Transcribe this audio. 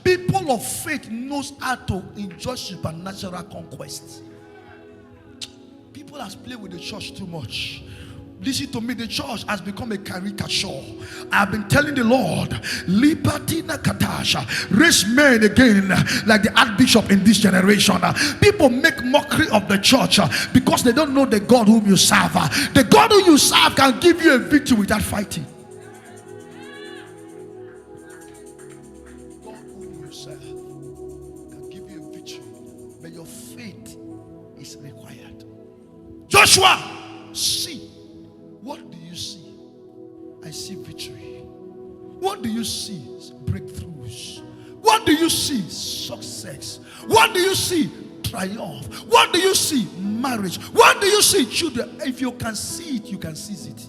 People of faith knows how to enjoy supernatural conquest. People has played with the church too much. Listen to me, the church has become a caricature. I've been telling the Lord, Lipatina Katasha, raise men again like the Archbishop in this generation. People make mockery of the church because they don't know the God whom you serve. The God whom you serve can give you a victory without fighting. God whom you serve can give you a victory, but your faith is required. Joshua, see. What do you see? I see victory. What do you see? Breakthroughs. What do you see? Success. What do you see? Triumph. What do you see? Marriage. What do you see? Children. If you can see it, you can seize it.